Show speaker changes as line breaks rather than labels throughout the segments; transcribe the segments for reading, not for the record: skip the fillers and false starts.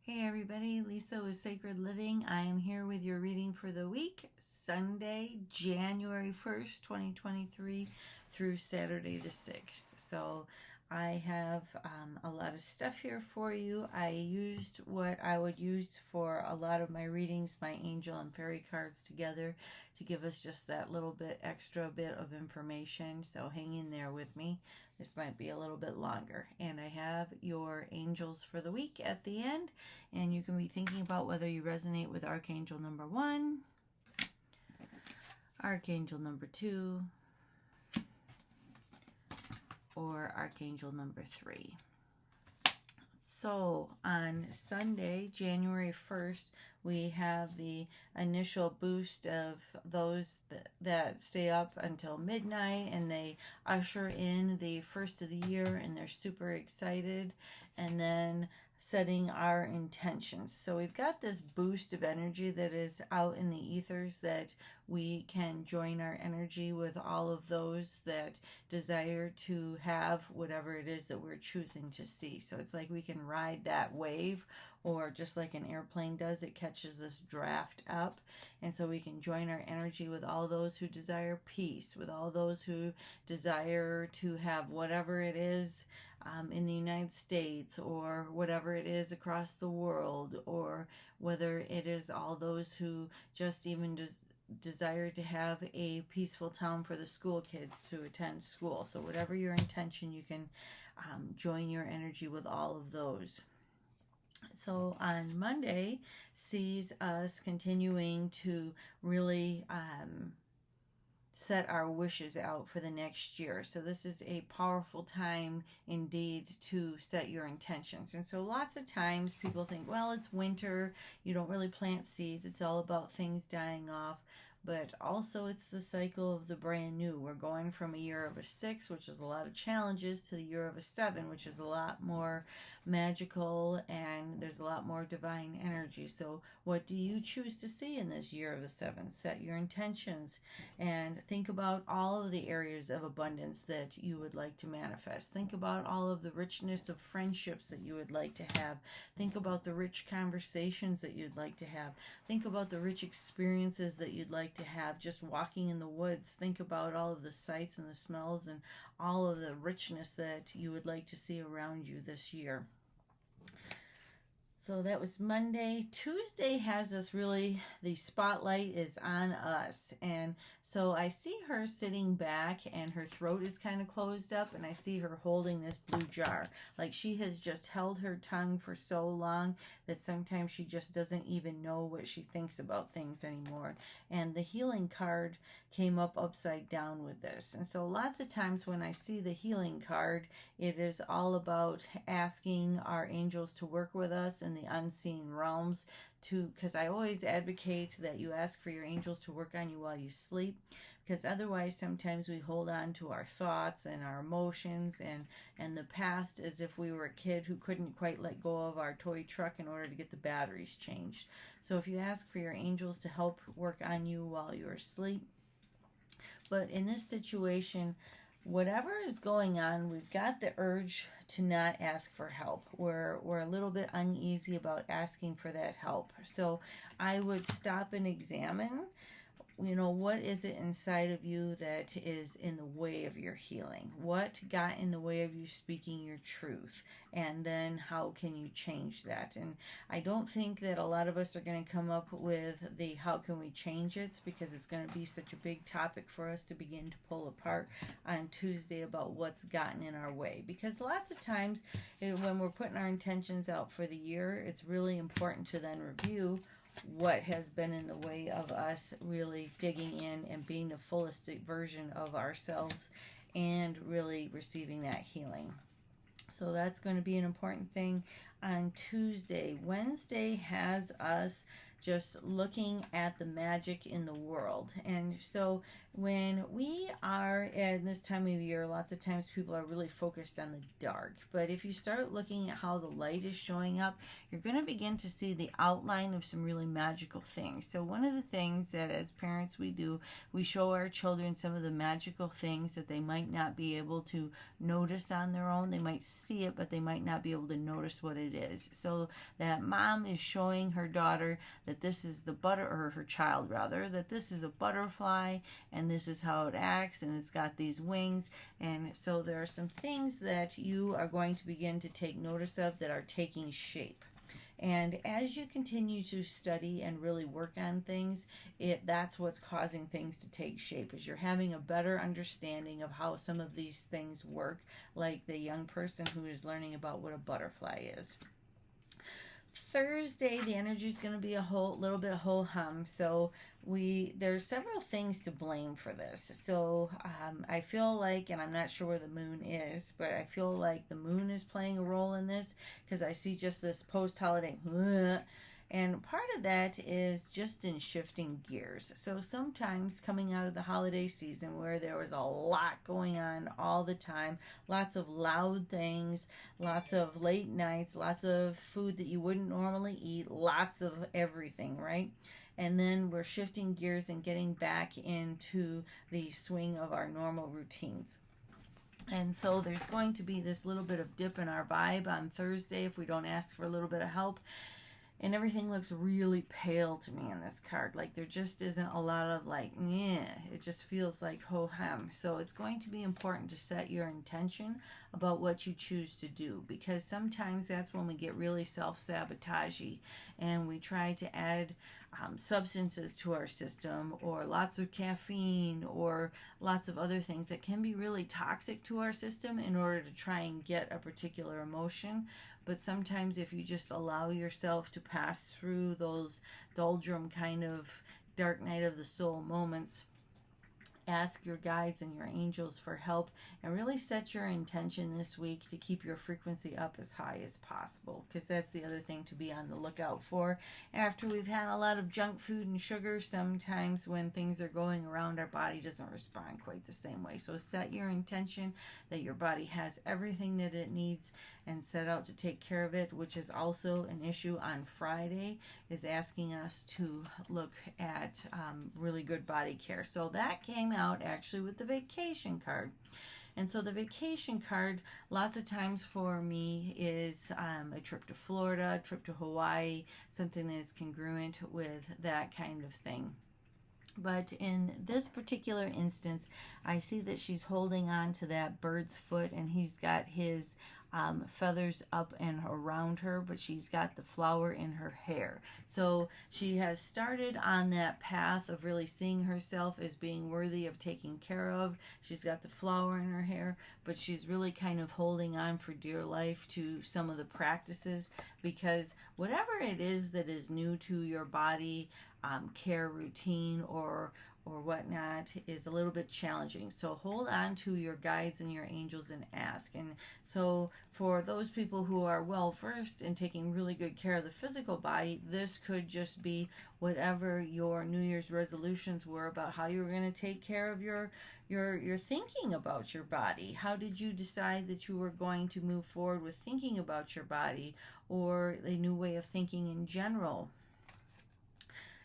Hey everybody, Lisa with Sacred Living. I am here with your reading for the week, Sunday, January 1st, 2023 through Saturday the 6th. So I have a lot of stuff here for you. I used what I would use for a lot of my readings, my angel and fairy cards together to give us just that little bit extra bit of information. So hang in there with me. This might be a little bit longer. And I have your angels for the week at the end. And you can be thinking about whether you resonate with Archangel number 1, Archangel number 2, or Archangel number 3. So on Sunday, January 1st, we have the initial boost of those that stay up until midnight, and they usher in the first of the year, and they're super excited. And then setting our intentions. So we've got this boost of energy that is out in the ethers that we can join our energy with all of those that desire to have whatever it is that we're choosing to see. So it's like we can ride that wave, or just like an airplane does, it catches this draft up. And so we can join our energy with all those who desire peace, with all those who desire to have whatever it is in the United States, or whatever it is across the world, or whether it is all those who just even desire to have a peaceful town for the school kids to attend school. So whatever your intention, you can join your energy with all of those. So on Monday sees us continuing to really set our wishes out for the next year. So this is a powerful time indeed to set your intentions. And so lots of times people think, well, it's winter, you don't really plant seeds, it's all about things dying off. But also it's the cycle of the brand new. We're going from a year of a 6, which is a lot of challenges, to the year of a 7, which is a lot more magical, and there's a lot more divine energy. So what do you choose to see in this year of the 7? Set your intentions and think about all of the areas of abundance that you would like to manifest. Think about all of the richness of friendships that you would like to have. Think about the rich conversations that you'd like to have. Think about the rich experiences that you'd like to have just walking in the woods. Think about all of the sights and the smells and all of the richness that you would like to see around you this year. So that was Monday. Tuesday has us really, the spotlight is on us. And so I see her sitting back and her throat is kind of closed up, and I see her holding this blue jar. Like she has just held her tongue for so long that sometimes she just doesn't even know what she thinks about things anymore. And the healing card came up upside down with this. And so lots of times when I see the healing card, it is all about asking our angels to work with us in the unseen realms, because I always advocate that you ask for your angels to work on you while you sleep, because otherwise sometimes we hold on to our thoughts and our emotions and the past as if we were a kid who couldn't quite let go of our toy truck in order to get the batteries changed. So if you ask for your angels to help work on you while you're asleep. But in this situation, whatever is going on, we've got the urge to not ask for help. We're a little bit uneasy about asking for that help. So I would stop and examine, what is it inside of you that is in the way of your healing? What got in the way of you speaking your truth? And then how can you change that? And I don't think that a lot of us are going to come up with the how can we change it, because it's going to be such a big topic for us to begin to pull apart on Tuesday about what's gotten in our way. Because lots of times when we're putting our intentions out for the year, it's really important to then review what has been in the way of us really digging in and being the fullest version of ourselves and really receiving that healing. So that's going to be an important thing on Tuesday. Wednesday has us just looking at the magic in the world. And so when we are at this time of year, lots of times people are really focused on the dark. But if you start looking at how the light is showing up, you're going to begin to see the outline of some really magical things. So one of the things that as parents we do, we show our children some of the magical things that they might not be able to notice on their own. They might see it, but they might not be able to notice what it is. So that mom is showing her daughter that this is the or her child rather, that this is a butterfly and this is how it acts and it's got these wings. And so there are some things that you are going to begin to take notice of that are taking shape. And as you continue to study and really work on things, that's what's causing things to take shape, is you're having a better understanding of how some of these things work, like the young person who is learning about what a butterfly is. Thursday, the energy is going to be a little bit ho-hum. So there's several things to blame for this. So I feel like, and I'm not sure where the moon is, but I feel like the moon is playing a role in this, because I see just this post-holiday and part of that is just in shifting gears. So sometimes coming out of the holiday season where there was a lot going on all the time, lots of loud things, lots of late nights, lots of food that you wouldn't normally eat, lots of everything, right? And then we're shifting gears and getting back into the swing of our normal routines. And so there's going to be this little bit of dip in our vibe on Thursday if we don't ask for a little bit of help. And everything looks really pale to me in this card. Like there just isn't a lot of it just feels like ho-hum. So it's going to be important to set your intention about what you choose to do, because sometimes that's when we get really self-sabotagey and we try to add substances to our system, or lots of caffeine, or lots of other things that can be really toxic to our system in order to try and get a particular emotion. But sometimes if you just allow yourself to pass through those doldrum kind of dark night of the soul moments, ask your guides and your angels for help, and really set your intention this week to keep your frequency up as high as possible, because that's the other thing to be on the lookout for. After we've had a lot of junk food and sugar, sometimes when things are going around, our body doesn't respond quite the same way. So set your intention that your body has everything that it needs and set out to take care of it, which is also an issue on Friday, is asking us to look at really good body care. So that came out actually with the vacation card. And so the vacation card, lots of times for me, is a trip to Florida, a trip to Hawaii, something that is congruent with that kind of thing. But in this particular instance, I see that she's holding on to that bird's foot, and he's got his feathers up and around her, but she's got the flower in her hair. So she has started on that path of really seeing herself as being worthy of taking care of. She's got the flower in her hair, but she's really kind of holding on for dear life to some of the practices, because whatever it is that is new to your body care routine or whatnot is a little bit challenging. So hold on to your guides and your angels and ask. And so for those people who are well versed in taking really good care of the physical body, this could just be whatever your New Year's resolutions were about how you were going to take care of your thinking about your body. How did you decide that you were going to move forward with thinking about your body, or a new way of thinking in general?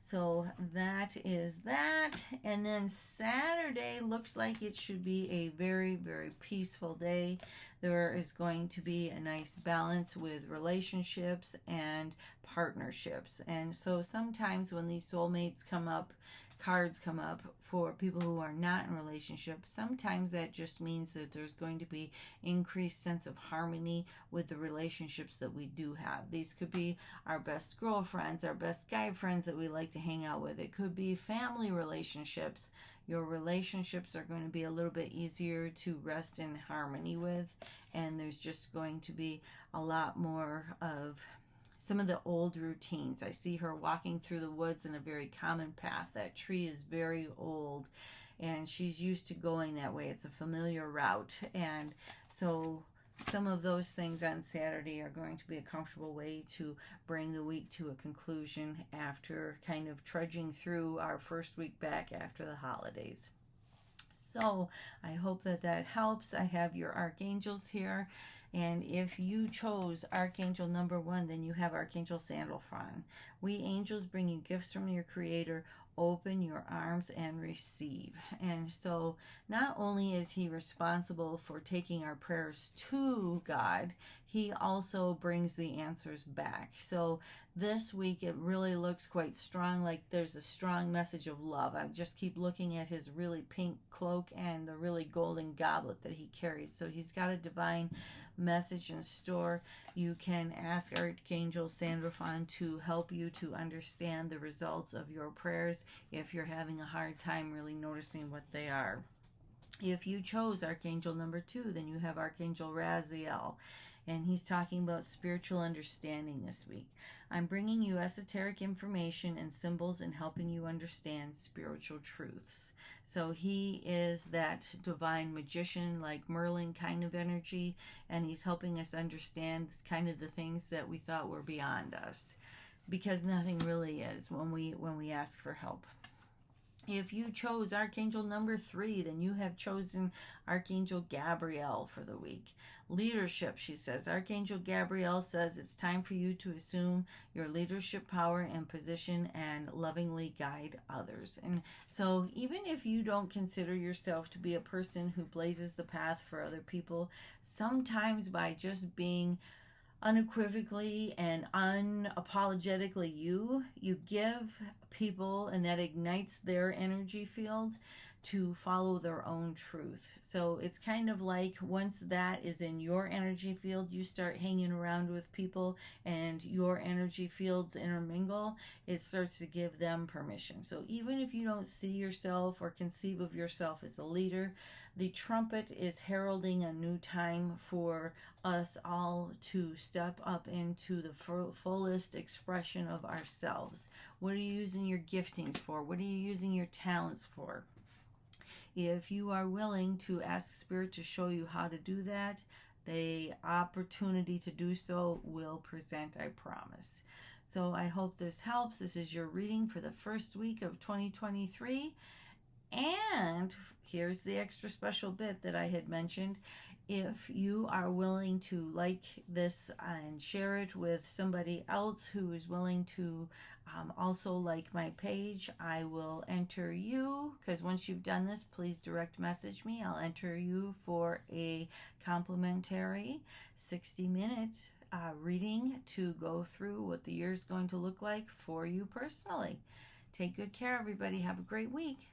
So that is that. And then Saturday looks like it should be a very, very peaceful day. There is going to be a nice balance with relationships and partnerships. And so sometimes when these soulmates come up, cards come up for people who are not in relationships, sometimes that just means that there's going to be increased sense of harmony with the relationships that we do have. These could be our best girlfriends, our best guy friends that we like to hang out with. It could be family relationships. Your relationships are going to be a little bit easier to rest in harmony with, and there's just going to be a lot more of some of the old routines. I see her walking through the woods in a very common path. That tree is very old, and she's used to going that way. It's a familiar route. And so some of those things on Saturday are going to be a comfortable way to bring the week to a conclusion after kind of trudging through our first week back after the holidays. So I hope that that helps. I have your archangels here. And if you chose Archangel number 1, then you have Archangel Sandalphon. We angels bring you gifts from your Creator. Open your arms and receive. And so not only is he responsible for taking our prayers to God, he also brings the answers back. So this week it really looks quite strong, like there's a strong message of love. I just keep looking at his really pink cloak and the really golden goblet that he carries. So he's got a divine message in store. You can ask Archangel Sandalphon to help you to understand the results of your prayers if you're having a hard time really noticing what they are. If you chose Archangel number 2, then you have Archangel Raziel, and he's talking about spiritual understanding this week. I'm bringing you esoteric information and symbols and helping you understand spiritual truths. So he is that divine magician, like Merlin kind of energy, and he's helping us understand kind of the things that we thought were beyond us, because nothing really is when we ask for help. If you chose Archangel number 3, then you have chosen Archangel Gabriel for the week. Leadership, she says. Archangel Gabriel says it's time for you to assume your leadership power and position and lovingly guide others. And so even if you don't consider yourself to be a person who blazes the path for other people, sometimes by just being unequivocally and unapologetically you give people, and that ignites their energy field to follow their own truth. So it's kind of like once that is in your energy field, you start hanging around with people and your energy fields intermingle, it starts to give them permission. So even if you don't see yourself or conceive of yourself as a leader, the trumpet is heralding a new time for us all to step up into the fullest expression of ourselves. What are you using your giftings for? What are you using your talents for? If you are willing to ask Spirit to show you how to do that, the opportunity to do so will present, I promise. So I hope this helps. This is your reading for the first week of 2023. And here's the extra special bit that I had mentioned. If you are willing to like this and share it with somebody else who is willing to also like my page, I will enter you, because once you've done this, please direct message me. I'll enter you for a complimentary 60-minute reading to go through what the year is going to look like for you personally. Take good care, everybody. Have a great week.